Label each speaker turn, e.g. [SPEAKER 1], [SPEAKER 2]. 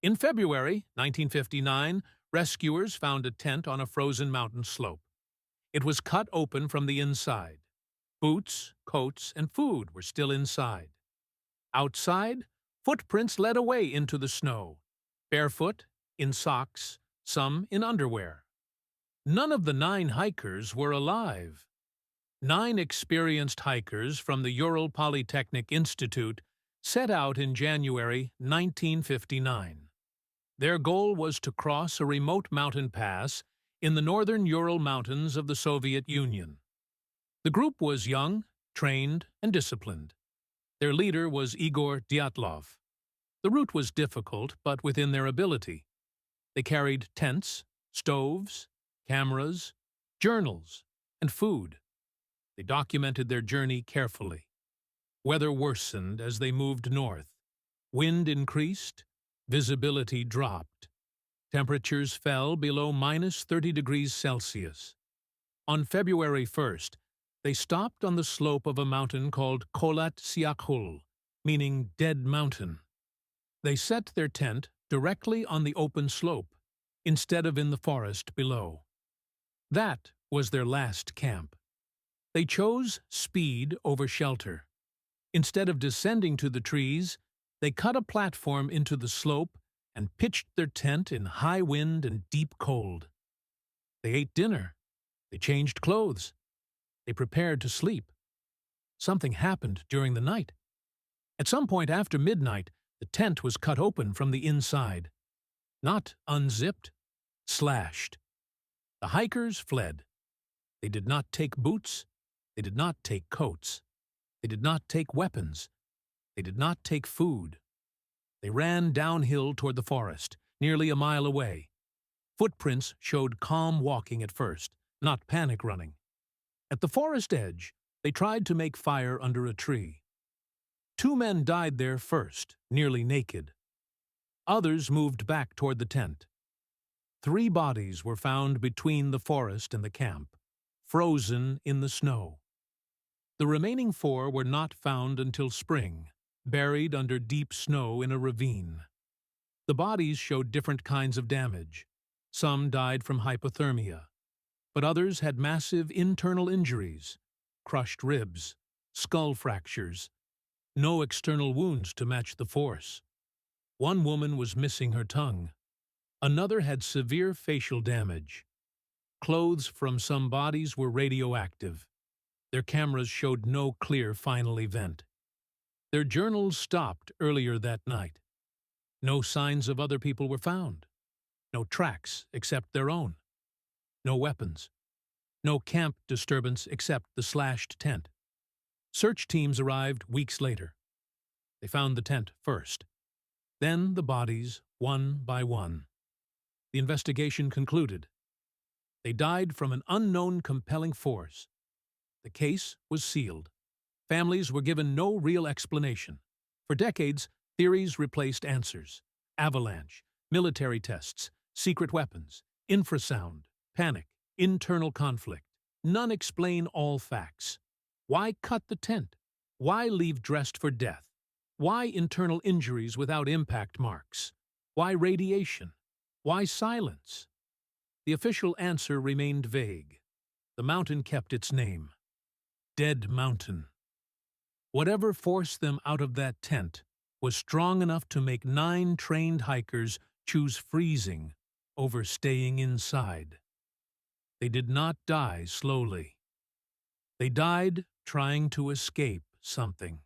[SPEAKER 1] In February 1959, rescuers found a tent on a frozen mountain slope. It was cut open from the inside. Boots, coats, and food were still inside. Outside, footprints led away into the snow, barefoot, in socks, some in underwear. None of the 9 hikers were alive. 9 experienced hikers from the Ural Polytechnic Institute set out in January 1959. Their goal was to cross a remote mountain pass in the northern Ural Mountains of the Soviet Union. The group was young, trained, and disciplined. Their leader was Igor Dyatlov. The route was difficult, but within their ability. They carried tents, stoves, cameras, journals, and food. They documented their journey carefully. Weather worsened as they moved north. Wind increased, visibility dropped. Temperatures fell below -30 degrees Celsius. On February 1st, they stopped on the slope of a mountain called Kholat Syakhl, meaning Dead Mountain. They set their tent directly on the open slope, instead of in the forest below. That was their last camp. They chose speed over shelter. Instead of descending to the trees, they cut a platform into the slope and pitched their tent in high wind and deep cold. They ate dinner. They changed clothes. They prepared to sleep. Something happened during the night. At some point after midnight, the tent was cut open from the inside. Not unzipped, slashed. The hikers fled. They did not take boots. They did not take coats. They did not take weapons. They did not take food. They ran downhill toward the forest, nearly a mile away. Footprints showed calm walking at first, not panic running. At the forest edge, they tried to make fire under a tree. 2 men died there first, nearly naked. Others moved back toward the tent. 3 bodies were found between the forest and the camp, frozen in the snow. The remaining 4 were not found until spring, buried under deep snow in a ravine. The bodies showed different kinds of damage. Some died from hypothermia, but others had massive internal injuries, crushed ribs, skull fractures, no external wounds to match the force. 1 woman was missing her tongue. Another had severe facial damage. Clothes from some bodies were radioactive. Their cameras showed no clear final event. Their journals stopped earlier that night. No signs of other people were found. No tracks except their own. No weapons. No camp disturbance except the slashed tent. Search teams arrived weeks later. They found the tent first. Then the bodies, one by one. The investigation concluded. They died from an unknown compelling force. The case was sealed. Families were given no real explanation. For decades, theories replaced answers. Avalanche, military tests, secret weapons, infrasound, panic, internal conflict. None explain all facts. Why cut the tent? Why leave dressed for death? Why internal injuries without impact marks? Why radiation? Why silence? The official answer remained vague. The mountain kept its name. Dead Mountain. Whatever forced them out of that tent was strong enough to make 9 trained hikers choose freezing over staying inside. They did not die slowly. They died trying to escape something.